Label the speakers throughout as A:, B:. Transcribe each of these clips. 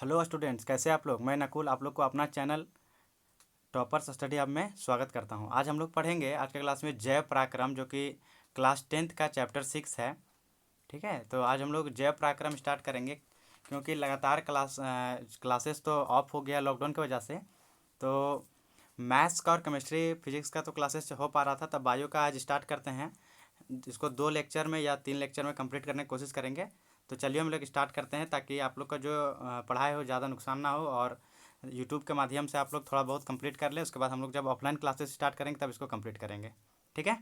A: Hello students, कैसे आप लोग। मैं नकुल आप लोग को अपना चैनल टॉपर्स स्टडी हब में स्वागत करता हूं। आज हम लोग पढ़ेंगे आज के क्लास में जय पराक्रम, जो कि क्लास 10th का चैप्टर 6 है। ठीक है, तो आज हम लोग जय पराक्रम स्टार्ट करेंगे, क्योंकि लगातार क्लासेस तो ऑफ हो गया लॉकडाउन की वजह से। तो मैथ्स का और केमिस्ट्री फिजिक्स का तो क्लासेस हो पा रहा था, तब बायो का आज स्टार्ट करते हैं। इसको 2 लेक्चर में या 3 लेक्चर में कंप्लीट करने की कोशिश करेंगे। तो चलिए हम लोग स्टार्ट करते हैं, ताकि आप लोग का जो पढ़ाई हो ज़्यादा नुकसान ना हो, और यूट्यूब के माध्यम से आप लोग थोड़ा बहुत कंप्लीट कर लें। उसके बाद हम लोग जब ऑफलाइन क्लासेस स्टार्ट करेंगे तब इसको कंप्लीट करेंगे। ठीक है,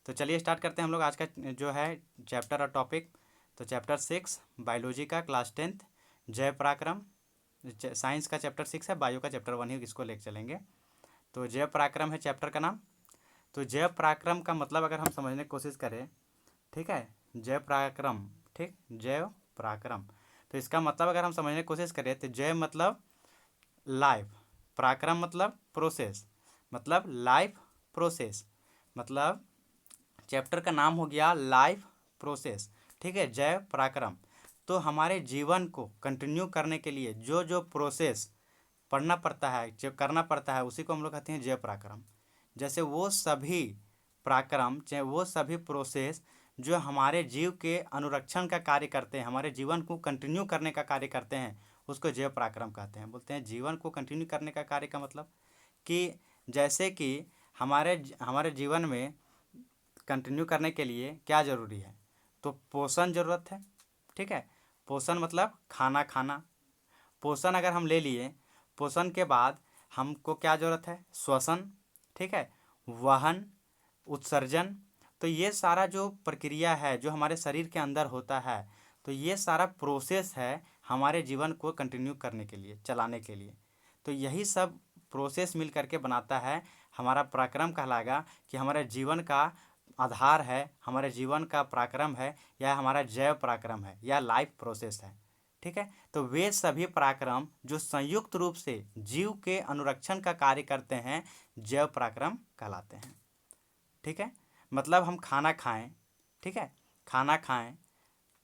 A: तो चलिए स्टार्ट करते हैं हम लोग आज का जो है चैप्टर और टॉपिक। तो चैप्टर 6 बायोलॉजी का क्लास 10th जय पराक्रम। साइंस का चैप्टर 6 है, बायो का चैप्टर 1 ही इसको लेकर चलेंगे। तो जय पराक्रम है चैप्टर का नाम। तो जय पराक्रम का मतलब अगर हम समझने की कोशिश करें, ठीक है, जय पराक्रम, ठीक, जय पराक्रम। तो इसका मतलब अगर हम समझने की कोशिश करें तो जय मतलब लाइफ, पराक्रम मतलब प्रोसेस, मतलब लाइफ प्रोसेस, मतलब चैप्टर का नाम हो गया लाइफ प्रोसेस। ठीक है, जय पराक्रम। तो हमारे जीवन को कंटिन्यू करने के लिए जो जो प्रोसेस पढ़ना पड़ता है, जो करना पड़ता है, उसी को हम लोग कहते हैं जय पराक्रम। जैसे वो सभी पराक्रम, चाहे वो सभी प्रोसेस जो हमारे जीव के अनुरक्षण का कार्य करते हैं, हमारे जीवन को कंटिन्यू करने का कार्य करते हैं, उसको जय पराक्रम कहते हैं। बोलते हैं जीवन को कंटिन्यू करने का कार्य का मतलब कि जैसे कि हमारे हमारे जीवन में कंटिन्यू करने के लिए क्या ज़रूरी है, तो पोषण ज़रूरत है। ठीक है, पोषण मतलब खाना खाना। पोषण अगर हम ले लिए, पोषण के बाद हमको क्या ज़रूरत है, श्वसन, ठीक है, वहन, उत्सर्जन। तो ये सारा जो प्रक्रिया है जो हमारे शरीर के अंदर होता है, तो ये सारा प्रोसेस है हमारे जीवन को कंटिन्यू करने के लिए, चलाने के लिए। तो यही सब प्रोसेस मिल करके बनाता है हमारा पराक्रम कहलाएगा, कि हमारे जीवन का आधार है, हमारे जीवन का पराक्रम है, या हमारा जैव पराक्रम है, या लाइफ प्रोसेस है। ठीक है, तो वे सभी पराक्रम जो संयुक्त रूप से जीव के अनुरक्षण का कार्य करते हैं, जैव पराक्रम कहलाते हैं। ठीक है, मतलब हम खाना खाएं, ठीक है, खाना खाएं,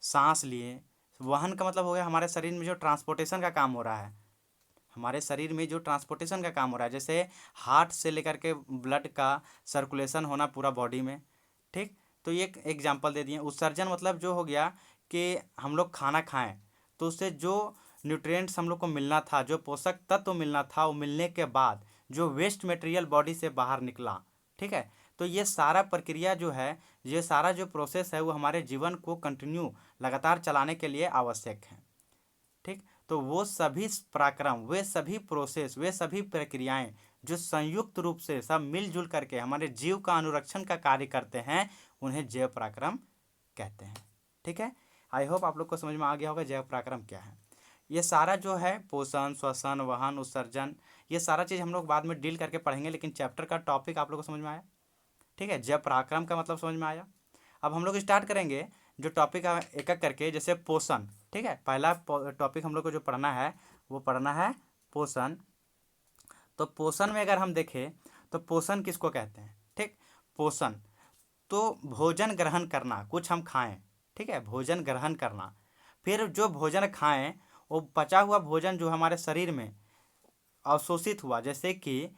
A: सांस लिए। वहन का मतलब हो गया हमारे शरीर में जो ट्रांसपोर्टेशन का काम हो रहा है, हमारे शरीर में जो ट्रांसपोर्टेशन का काम हो रहा है, जैसे हार्ट से लेकर के ब्लड का सर्कुलेशन होना पूरा बॉडी में। ठीक, तो ये एक एग्जांपल दे दिए। उत्सर्जन मतलब जो हो गया कि हम लोग खाना खाएं तो उससे जो न्यूट्रिएंट्स हम लोग को मिलना था, जो पोषक तत्व मिलना था, वो मिलने के बाद जो वेस्ट मटेरियल बॉडी से बाहर निकला। ठीक है, तो ये सारा प्रक्रिया जो है, ये सारा जो प्रोसेस है, वो हमारे जीवन को कंटिन्यू लगातार चलाने के लिए आवश्यक है। ठीक, तो वो सभी पराक्रम, वे सभी प्रोसेस, वे सभी प्रक्रियाएं जो संयुक्त रूप से सब मिलजुल करके हमारे जीव का अनुरक्षण का कार्य करते हैं, उन्हें जैव पराक्रम कहते हैं। ठीक है, आई होप आप लोग को समझ में आ गया होगा जैव पराक्रम क्या है। ये सारा जो है पोषण, श्वसन, वहन, उत्सर्जन, ये सारा चीज़ हम लोग बाद में डील करके पढ़ेंगे, लेकिन चैप्टर का टॉपिक आप लोग को समझ में आया। ठीक है, जैव पराक्रम का मतलब समझ में आया। अब हम लोग स्टार्ट करेंगे जो टॉपिक एक एक करके। जैसे पोषण, ठीक है, पहला टॉपिक हम लोग को जो पढ़ना है वो पढ़ना है पोषण। तो पोषण में अगर हम देखें तो पोषण किसको कहते हैं। ठीक, पोषण तो भोजन ग्रहण करना, कुछ हम खाएं, ठीक है, भोजन ग्रहण करना, फिर जो भोजन खाएं वो पचा हुआ भोजन जो हमारे शरीर में अवशोषित हुआ। जैसे कि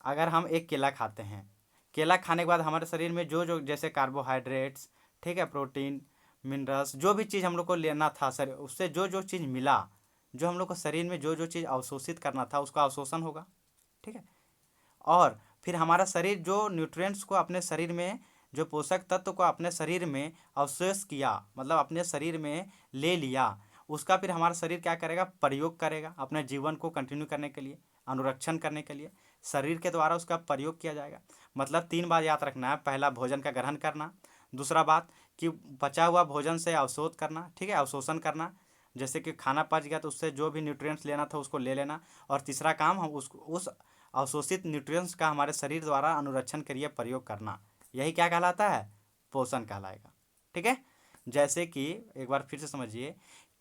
A: अगर हम एक केला खाते हैं, केला खाने के बाद हमारे शरीर में जो जो जैसे कार्बोहाइड्रेट्स, ठीक है, प्रोटीन, मिनरल्स, जो भी चीज़ हम लोग को लेना था शरीर, उससे जो जो चीज़ मिला, जो हम लोग को शरीर में जो जो चीज़ अवशोषित करना था, उसका अवशोषण होगा। ठीक है, और फिर हमारा शरीर जो न्यूट्रिएंट्स को अपने शरीर में, जो पोषक तत्व को अपने शरीर में अवशेष किया, मतलब अपने शरीर में ले लिया, उसका फिर हमारा शरीर क्या करेगा, प्रयोग करेगा अपने जीवन को कंटिन्यू करने के लिए, अनुरक्षण करने के लिए शरीर के द्वारा उसका प्रयोग किया जाएगा। मतलब 3 बार याद रखना है। पहला भोजन का ग्रहण करना, दूसरा बात कि बचा हुआ भोजन से अवशोष करना, ठीक है, अवशोषण करना, जैसे कि खाना पच गया तो उससे जो भी न्यूट्रिएंट्स लेना था उसको ले लेना, और तीसरा काम हम उस अवशोषित न्यूट्रिएंट्स का हमारे शरीर द्वारा अनुरक्षण के लिए प्रयोग करना, यही क्या कहलाता है, पोषण कहलाएगा। ठीक है, जैसे कि एक बार फिर से समझिए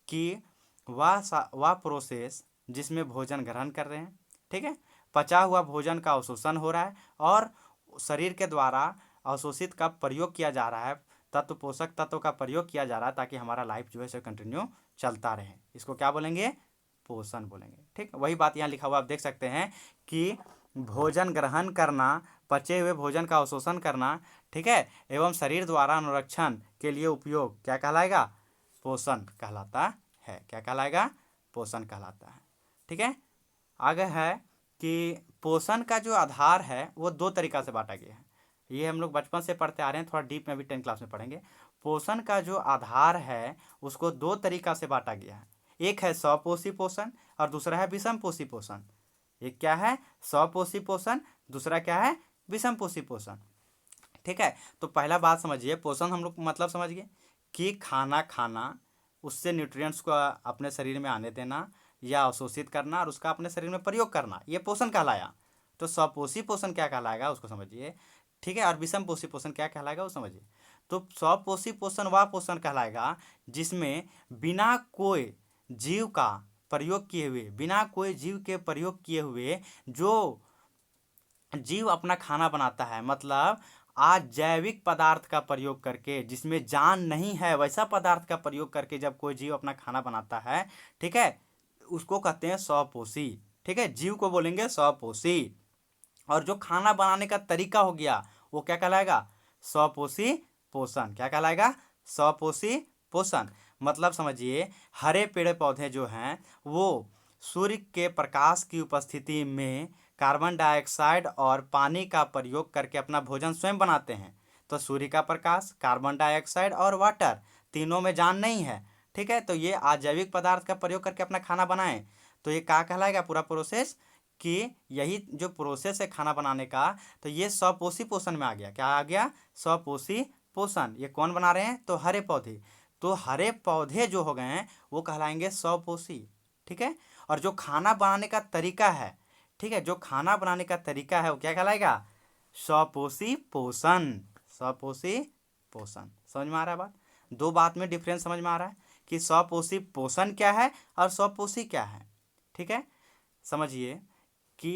A: कि वह प्रोसेस जिसमें भोजन ग्रहण कर रहे हैं, ठीक है, पचा हुआ भोजन का अवशोषण हो रहा है और शरीर के द्वारा अवशोषित का प्रयोग किया जा रहा है, तत्व पोषक तत्व का प्रयोग किया जा रहा है, ताकि हमारा लाइफ जो है सो कंटिन्यू चलता रहे। इसको क्या बोलेंगे, पोषण बोलेंगे। ठीक, वही बात यहाँ लिखा हुआ आप देख सकते हैं कि भोजन ग्रहण करना, पचे हुए भोजन का अवशोषण करना, ठीक है, एवं शरीर द्वारा अनुरक्षण के लिए उपयोग क्या कहलाएगा? पोषण कहलाता है। क्या कहलाएगा? पोषण कहलाता है। ठीक है, आगे है कि पोषण का जो आधार है वो दो तरीका से बांटा गया है। ये हम लोग बचपन से पढ़ते आ रहे हैं, थोड़ा डीप में भी 10 क्लास में पढ़ेंगे। पोषण का जो आधार है उसको दो तरीका से बांटा गया है। एक है स्वपोषी पोषण और दूसरा है विषम पोषी पोषण। एक क्या है? स्वपोषी पोषण, दूसरा क्या है? विषम पोषी पोषण। ठीक है, तो पहला बात समझिए, पोषण हम लोग मतलब समझ गए कि खाना खाना, उससे न्यूट्रिएंट्स को अपने शरीर में आने देना या अवशोषित करना और उसका अपने शरीर में प्रयोग करना, ये पोषण कहलाया। तो स्वपोषी पोषण क्या कहलाएगा उसको समझिए। ठीक है, और विषम पोषी पोषण क्या कहलाएगा वो समझिए। तो स्वपोषी पोषण वह पोषण कहलाएगा जिसमें बिना कोई जीव का प्रयोग किए हुए, बिना कोई जीव के प्रयोग किए हुए जो जीव अपना खाना बनाता है, मतलब आज जैविक पदार्थ का प्रयोग करके, जिसमें जान नहीं है वैसा पदार्थ का प्रयोग करके जब कोई जीव अपना खाना बनाता है, ठीक है, उसको कहते हैं स्वपोषी। ठीक है, जीव को बोलेंगे स्वपोषी। और जो खाना बनाने का तरीका हो गया वो क्या कहलाएगा? स्वपोषी पोषण। क्या कहलाएगा? स्वपोषी पोषण। मतलब समझिए, हरे पेड़ पौधे जो हैं वो सूर्य के प्रकाश की उपस्थिति में कार्बन डाइऑक्साइड और पानी का प्रयोग करके अपना भोजन स्वयं बनाते हैं। तो सूर्य का प्रकाश, कार्बन डाइऑक्साइड और वाटर, तीनों में जान नहीं है। ठीक है, तो ये अजैविक पदार्थ का प्रयोग करके अपना खाना बनाएं, तो ये क्या कहलाएगा? पूरा प्रोसेस, कि यही जो प्रोसेस है खाना बनाने का, तो ये स्वपोषी पोषण में आ गया। क्या आ गया? स्वपोषी पोषण। ये कौन बना रहे हैं? तो हरे पौधे। तो हरे पौधे जो हो गए हैं वो कहलाएंगे स्वपोषी। ठीक है, और जो खाना बनाने का तरीका है, ठीक है, जो खाना बनाने का तरीका है वो क्या कहलाएगा? स्वपोषी पोषण। स्वपोषी पोषण। समझ में आ रहा है बात? दो बात में डिफरेंस समझ में आ रहा है कि स्वपोषी पोषण क्या है और स्वपोषी क्या है। ठीक है, समझिए कि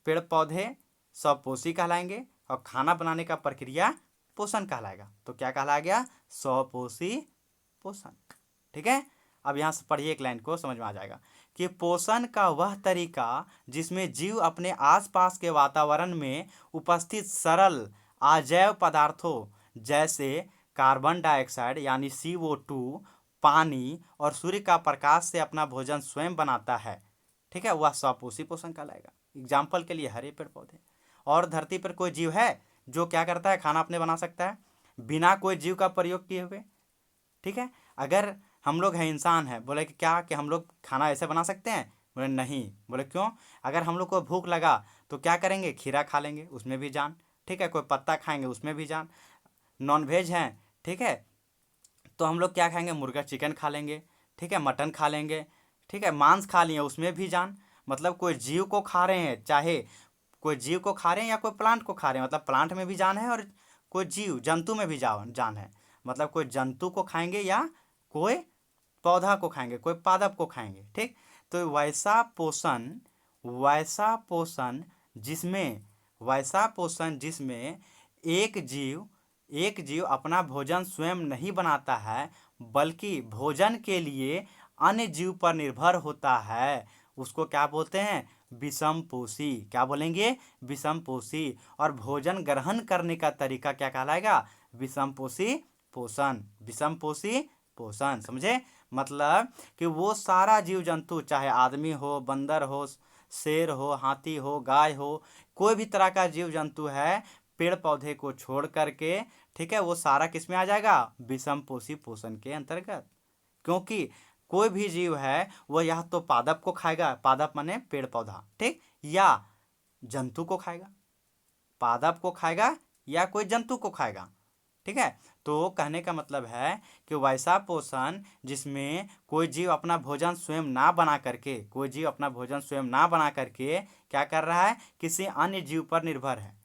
A: पेड़ पौधे स्वपोषी कहलाएंगे और खाना बनाने का प्रक्रिया पोषण कहलाएगा। तो क्या कहलाया गया? स्वपोषी पोषण। ठीक है, अब यहाँ से पढ़िए एक लाइन को, समझ में आ जाएगा कि पोषण का वह तरीका जिसमें जीव अपने आसपास के वातावरण में उपस्थित सरल अजैव पदार्थों जैसे कार्बन डाइऑक्साइड यानी CO2, पानी और सूर्य का प्रकाश से अपना भोजन स्वयं बनाता है। ठीक है, वह स्वपोषी पोषण कहलाएगा। एग्जाम्पल के लिए हरे पेड़ पौधे। और धरती पर कोई जीव है जो क्या करता है? खाना अपने बना सकता है बिना कोई जीव का प्रयोग किए हुए। ठीक है, अगर हम लोग हैं, इंसान है, बोले कि क्या कि हम लोग खाना ऐसे बना सकते हैं? बोले नहीं। बोले क्यों? अगर हम लोग को भूख लगा तो क्या करेंगे? खीरा खा लेंगे, उसमें भी जान। ठीक है, कोई पत्ता खाएंगे, उसमें भी जान। नॉन वेज हैं, ठीक है, तो हम लोग क्या खाएंगे? मुर्गा चिकन खा लेंगे, ठीक है, मटन खा लेंगे, ठीक है, मांस खा लिए, उसमें भी जान। मतलब कोई जीव को खा रहे हैं, चाहे कोई जीव को खा रहे हैं या कोई प्लांट को खा रहे हैं, मतलब प्लांट में भी जान है और कोई जीव जंतु में भी जान है। मतलब कोई जंतु को खाएंगे या कोई पौधा को खाएंगे, कोई पादप को खाएंगे। ठीक, तो वैसा पोषण जिसमें एक जीव अपना भोजन स्वयं नहीं बनाता है बल्कि भोजन के लिए अन्य जीव पर निर्भर होता है, उसको क्या बोलते हैं? विषम पोषी। क्या बोलेंगे? विषम पोषी। और भोजन ग्रहण करने का तरीका क्या कहलाएगा? विषम पोषी पोषण। विषम पोषी पोषण, समझे? मतलब कि वो सारा जीव जंतु, चाहे आदमी हो, बंदर हो, शेर हो, हाथी हो, गाय हो, कोई भी तरह का जीव जंतु है, पेड़ पौधे को छोड़ करके, ठीक है, वो सारा किस में आ जाएगा? विषम पोषी पोषण के अंतर्गत। क्योंकि कोई भी जीव है वह या तो पादप को खाएगा, पादप माने पेड़ पौधा, ठीक, या जंतु को खाएगा, पादप को खाएगा या कोई जंतु को खाएगा। ठीक है, तो कहने का मतलब है कि वैसा पोषण जिसमें कोई जीव अपना भोजन स्वयं ना बना करके, क्या कर रहा है? किसी अन्य जीव पर निर्भर है।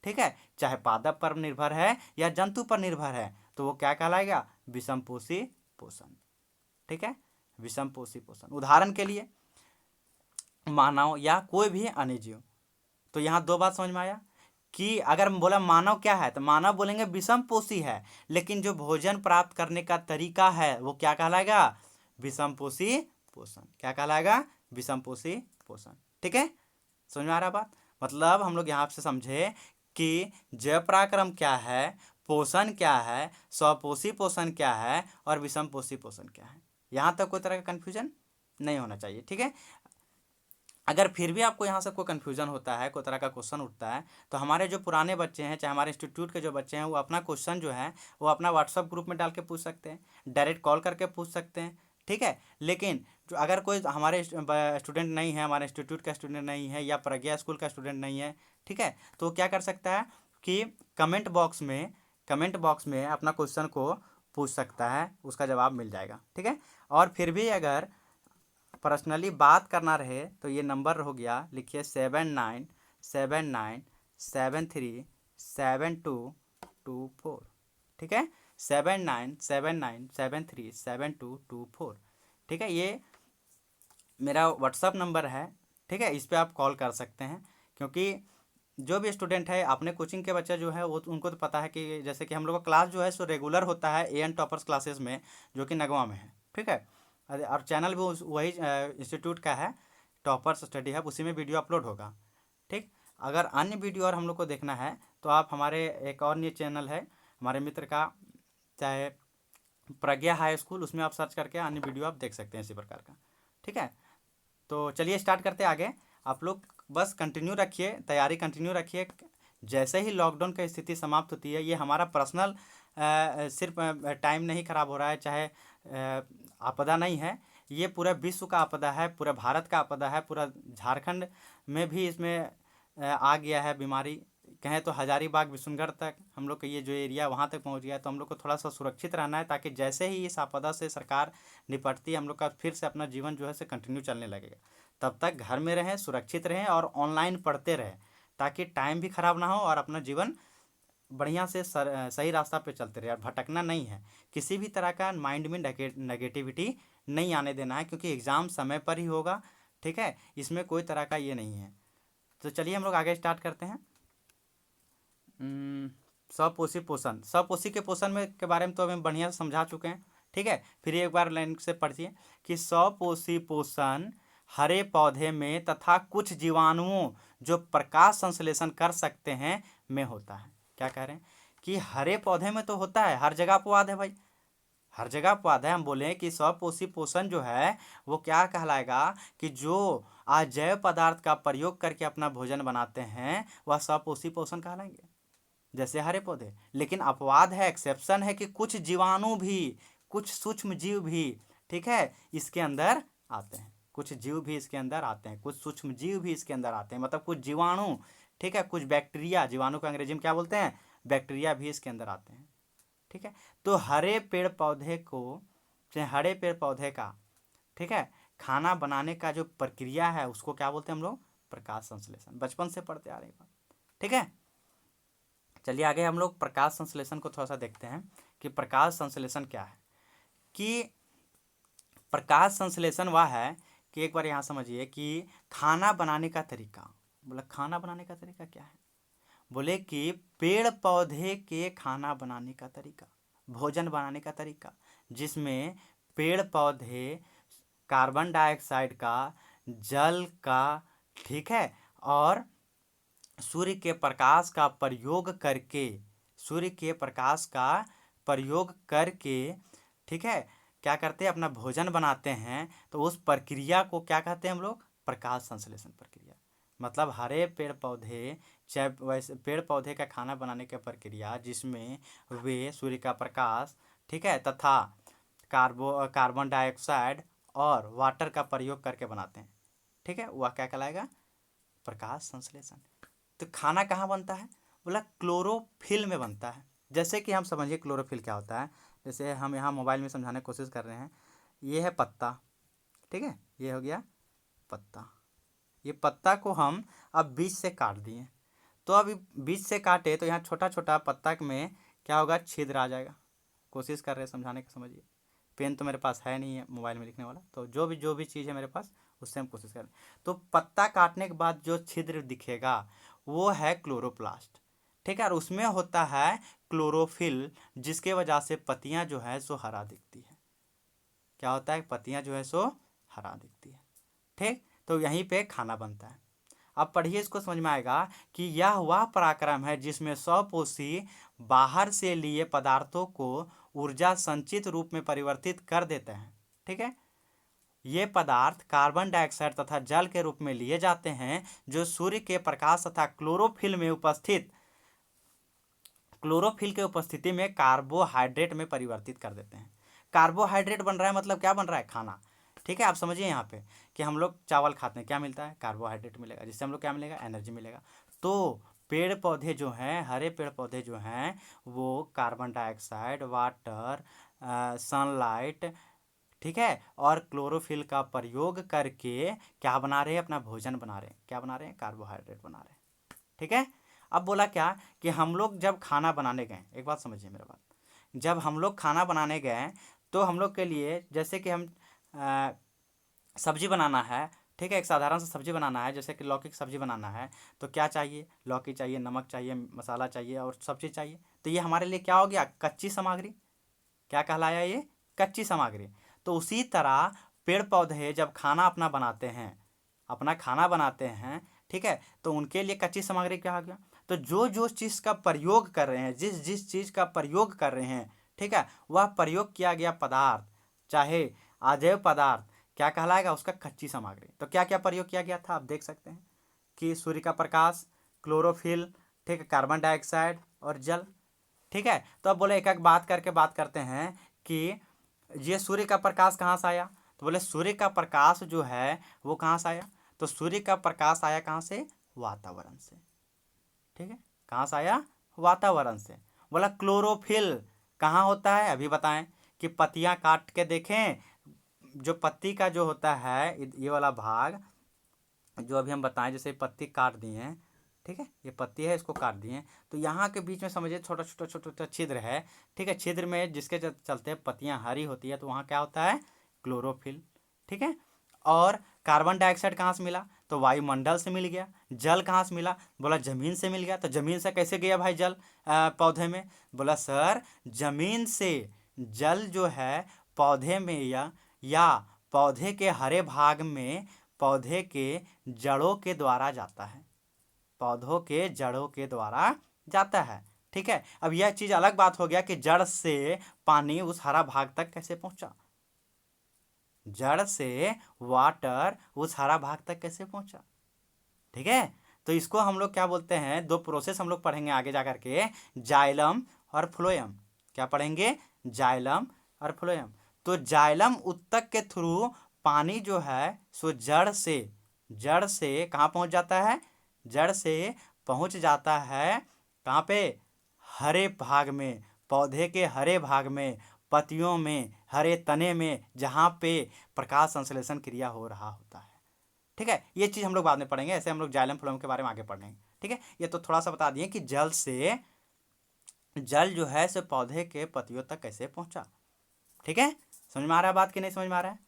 A: ठीक है, चाहे पादप पर निर्भर है या जंतु पर निर्भर है, तो वो क्या कहलाएगा? विषम पोषी पोषण। ठीक है, विषम पोषी पोषण। उदाहरण के लिए मानव या कोई भी अन्य जीव। तो यहाँ दो बात समझ में आया कि अगर बोला मानव क्या है, तो मानव बोलेंगे विषम पोषी है, लेकिन जो भोजन प्राप्त करने का तरीका है वो क्या कहलाएगा? विषम पोषी पोषण। क्या कहलाएगा? विषमपोषी पोषण। ठीक है, समझ में आ रहा बात? मतलब हम लोग यहाँ से समझे कि जैव पराक्रम क्या है, पोषण क्या है, स्वपोषी पोषण क्या है और विषमपोषी पोषण क्या है। यहाँ तक कोई तरह का कन्फ्यूजन नहीं होना चाहिए। ठीक है, अगर फिर भी आपको यहाँ से कोई कन्फ्यूजन होता है, कोई तरह का क्वेश्चन उठता है, तो हमारे जो पुराने बच्चे हैं, चाहे हमारे इंस्टीट्यूट के जो बच्चे हैं, वो अपना क्वेश्चन जो है वो अपना व्हाट्सअप ग्रुप में डाल के पूछ सकते हैं, डायरेक्ट कॉल करके पूछ सकते हैं। ठीक है, लेकिन जो अगर कोई हमारे स्टूडेंट नहीं है, हमारे इंस्टीट्यूट का स्टूडेंट नहीं है या प्रज्ञा स्कूल का स्टूडेंट नहीं है, ठीक है, तो क्या कर सकता है कि कमेंट बॉक्स में अपना क्वेश्चन को पूछ सकता है, उसका जवाब मिल जाएगा। ठीक है, और फिर भी अगर पर्सनली बात करना रहे तो ये नंबर हो गया, लिखिए 7979737224। ठीक है, 7979737224। ठीक है, ये मेरा व्हाट्सअप नंबर है। ठीक है, इस पर आप कॉल कर सकते हैं, क्योंकि जो भी स्टूडेंट है, अपने कोचिंग के बच्चे जो है वो उनको तो पता है कि जैसे कि हम लोग का क्लास जो है सो रेगुलर होता है एएन टॉपर्स क्लासेस में, जो कि नगवा में है। ठीक है, और चैनल भी वही इंस्टीट्यूट का है, टॉपर्स स्टडी हब, उसी में वीडियो अपलोड होगा। ठीक, अगर अन्य वीडियो और हम लोग को देखना है तो आप हमारे एक और न्यू चैनल है हमारे मित्र का, चाहे प्रज्ञा हाई स्कूल, उसमें आप सर्च करके अन्य वीडियो आप देख सकते हैं इसी प्रकार का। ठीक है, तो चलिए स्टार्ट करते हैं आगे। आप लोग बस कंटिन्यू रखिए, तैयारी कंटिन्यू रखिए। जैसे ही लॉकडाउन की स्थिति समाप्त होती है, ये हमारा पर्सनल सिर्फ टाइम नहीं खराब हो रहा है, चाहे आपदा नहीं है, ये पूरा विश्व का आपदा है, पूरा भारत का आपदा है, पूरा झारखंड में भी इसमें आ गया है बीमारी। कहें तो हजारीबाग विशुनगढ़ तक हम लोग का ये जो एरिया वहाँ तक पहुँच गया है, तो हम लोग को थोड़ा सा सुरक्षित रहना है, ताकि जैसे ही इस आपदा से सरकार निपटती है, हम लोग का फिर से अपना जीवन जो है से कंटिन्यू चलने लगेगा। तब तक घर में रहें, सुरक्षित रहें और ऑनलाइन पढ़ते रहें, ताकि टाइम भी ख़राब ना हो और अपना जीवन बढ़िया से सही रास्ता पे चलते रहे और भटकना नहीं है। किसी भी तरह का माइंड में नेगेटिविटी नहीं आने देना है, क्योंकि एग्ज़ाम समय पर ही होगा। ठीक है, इसमें कोई तरह का ये नहीं है। तो चलिए हम लोग आगे स्टार्ट करते हैं। स्वपोषी पोषण, स्वपोषी के पोषण में के बारे में तो हमें बढ़िया से समझा चुके हैं। ठीक है, फिर एक बार लाइन से पढ़िए कि स्वपोषी पोषण हरे पौधे में तथा कुछ जीवाणुओं जो प्रकाश संश्लेषण कर सकते हैं में होता है। क्या कह रहे हैं कि हरे पौधे में तो होता है, हर जगह अपवाद है भाई, हर जगह अपवाद है। हम बोले कि स्वपोषी पोषण जो है वो क्या कहलाएगा कि जो अजैव पदार्थ का प्रयोग करके अपना भोजन बनाते हैं, वह स्वपोषी पोषण कहलाएंगे, जैसे हरे पौधे। लेकिन अपवाद है, एक्सेप्शन है, कि कुछ जीवाणु भी, कुछ सूक्ष्म जीव भी, ठीक है, इसके अंदर आते हैं। कुछ जीव भी इसके अंदर आते हैं, कुछ सूक्ष्म जीव भी इसके अंदर आते हैं, मतलब कुछ जीवाणु, ठीक है, कुछ बैक्टीरिया, जीवाणु को अंग्रेजी में क्या बोलते हैं, बैक्टीरिया, भी इसके अंदर आते हैं। ठीक है, तो हरे पेड़ पौधे को, चाहे हरे पेड़ पौधे का, ठीक है, खाना बनाने का जो प्रक्रिया है उसको क्या बोलते हैं हम लोग, प्रकाश संश्लेषण। बचपन से पढ़ते आ रहे हैं। ठीक है, चलिए आगे हम लोग प्रकाश संश्लेषण को थोड़ा सा देखते हैं कि प्रकाश संश्लेषण क्या है। कि प्रकाश संश्लेषण वह है कि एक बार यहाँ समझिए कि खाना बनाने का तरीका, बोला खाना बनाने का तरीका क्या है, बोले कि पेड़ पौधे के खाना बनाने का तरीका, भोजन बनाने का तरीका, जिसमें पेड़ पौधे कार्बन डाइऑक्साइड का, जल का, ठीक है, और सूर्य के प्रकाश का प्रयोग करके, सूर्य के प्रकाश का प्रयोग करके, ठीक है, क्या करते हैं, अपना भोजन बनाते हैं। तो उस प्रक्रिया को क्या कहते हैं हम लोग, प्रकाश संश्लेषण प्रक्रिया। मतलब हरे पेड़ पौधे, चाहे वैसे पेड़ पौधे का खाना बनाने की प्रक्रिया, जिसमें वे सूर्य का प्रकाश, ठीक है, तथा कार्बन डाइऑक्साइड और वाटर का प्रयोग करके बनाते हैं। ठीक है, वह क्या कहलाएगा, प्रकाश संश्लेषण। तो खाना कहाँ बनता है, बोला क्लोरोफिल में बनता है। जैसे कि हम समझिए क्लोरोफिल क्या होता है, जैसे हम यहाँ मोबाइल में समझाने की कोशिश कर रहे हैं। ये है पत्ता, ठीक है, ये हो गया पत्ता। ये पत्ता को हम अब बीच से काट दिए, तो अभी बीच से काटे तो यहाँ छोटा छोटा पत्ता में क्या होगा, छिद्र आ जाएगा। कोशिश कर रहे हैं समझाने की, समझिए। पेन तो मेरे पास है नहीं है मोबाइल में लिखने वाला, तो जो भी चीज़ है मेरे पास उससे हम कोशिश करें। तो पत्ता काटने के बाद जो छिद्र दिखेगा वो है क्लोरोप्लास्ट। ठीक है, और उसमें होता है क्लोरोफिल, जिसके वजह से पत्तियां जो है सो हरा दिखती है। क्या होता है, पत्तियां जो है सो हरा दिखती है। ठीक, तो यहीं पे खाना बनता है। अब पढ़िए, इसको समझ में आएगा कि यह वह पराक्रम है जिसमें स्वपोषी बाहर से लिए पदार्थों को ऊर्जा संचित रूप में परिवर्तित कर देते हैं। ठीक है, ये पदार्थ कार्बन डाइऑक्साइड तथा जल के रूप में लिए जाते हैं, जो सूर्य के प्रकाश तथा क्लोरोफिल के उपस्थिति में कार्बोहाइड्रेट में परिवर्तित कर देते हैं। कार्बोहाइड्रेट बन रहा है मतलब क्या बन रहा है? खाना। ठीक है, आप समझिए यहाँ पे कि हम लोग चावल खाते हैं, क्या मिलता है? कार्बोहाइड्रेट मिलेगा, जिससे हम लोग क्या मिलेगा? एनर्जी मिलेगा। तो पेड़ पौधे जो हैं, हरे पेड़ पौधे जो हैं, वो कार्बन डाइऑक्साइड, वाटर, सनलाइट, ठीक है, और क्लोरोफिल का प्रयोग करके क्या बना रहे हैं? अपना भोजन बना रहे हैं। क्या बना रहे हैं? कार्बोहाइड्रेट बना रहे हैं। ठीक है, अब बोला क्या कि हम लोग जब खाना बनाने गए, एक बात समझिए मेरा बात, जब हम लोग खाना बनाने गए तो हम लोग के लिए, जैसे कि हम सब्जी बनाना है, ठीक है, एक साधारण सा सब्जी बनाना है, जैसे कि लौकी की सब्जी बनाना है, तो क्या चाहिए? लौकी चाहिए, नमक चाहिए, मसाला चाहिए और सब चीज़ चाहिए। तो ये हमारे लिए क्या हो गया? कच्ची सामग्री। क्या कहलाया ये? कच्ची सामग्री। तो उसी तरह पेड़ पौधे जब खाना अपना बनाते हैं, अपना खाना बनाते हैं, ठीक है, तो उनके लिए कच्ची सामग्री क्या हो गया? तो जो जो चीज़ का प्रयोग कर रहे हैं, जिस जिस चीज़ का प्रयोग कर रहे हैं, ठीक है, वह प्रयोग किया गया पदार्थ, चाहे अजैव पदार्थ, क्या कहलाएगा? उसका कच्ची सामग्री। तो क्या क्या प्रयोग किया गया था? आप देख सकते हैं कि सूर्य का प्रकाश, क्लोरोफिल, ठीक है, कार्बन डाइऑक्साइड और जल। ठीक है, तो अब बोले एक एक बात करके बात करते हैं कि ये सूर्य का प्रकाश कहाँ से आया? तो बोले सूर्य का प्रकाश जो है वो कहाँ से आया? तो सूर्य का प्रकाश आया कहाँ से? वातावरण से। ठीक है, कहाँ से आया? वातावरण से। बोला क्लोरोफिल कहाँ होता है? अभी बताएं कि पत्तियां काट के देखें, जो पत्ती का जो होता है ये वाला भाग, जो अभी हम बताएं, जैसे पत्ती काट दिए हैं, ठीक है, ये पत्ती है, इसको काट दिए, तो यहाँ के बीच में समझिए छोटा छोटा छोटा छोटा छिद्र है। ठीक है, छिद्र में जिसके चलते पत्तियाँ हरी होती है, तो वहाँ क्या होता है? क्लोरोफिल। ठीक है, और कार्बन डाइऑक्साइड कहाँ से मिला? तो वायुमंडल से मिल गया। जल कहाँ से मिला? बोला जमीन से मिल गया। तो जमीन से कैसे गया भाई जल पौधे में? बोला सर जमीन से जल जो है पौधे में या पौधे के हरे भाग में पौधे के जड़ों के द्वारा जाता है। पौधों के जड़ों के द्वारा जाता है। ठीक है, अब यह चीज अलग बात हो गया कि जड़ से पानी उस हरा भाग तक कैसे पहुंचा? जड़ से वाटर उस हरा भाग तक कैसे पहुंचा? ठीक है, तो इसको हम लोग क्या बोलते हैं? दो प्रोसेस हम लोग पढ़ेंगे आगे जा करके, जाइलम और फ्लोएम। क्या पढ़ेंगे? जाइलम और फ्लोएम। तो जाइलम उत्तक के थ्रू पानी जो है सो जड़ से कहाँ पहुंच जाता है? जड़ से पहुंच जाता है कहाँ पे? हरे भाग में, पौधे के हरे भाग में, पत्तियों में, हरे तने में, जहाँ पे प्रकाश संश्लेषण क्रिया हो रहा होता है। ठीक है, ये चीज़ हम लोग बाद में पढ़ेंगे, ऐसे हम लोग जाइलम फ्लोएम के बारे में आगे पढ़ेंगे। ठीक है, ये तो थोड़ा सा बता दिए कि जल जो है सो पौधे के पत्तियों तक कैसे पहुंचा। ठीक है, समझ में आ रहा है बात कि नहीं समझ में आ रहा है?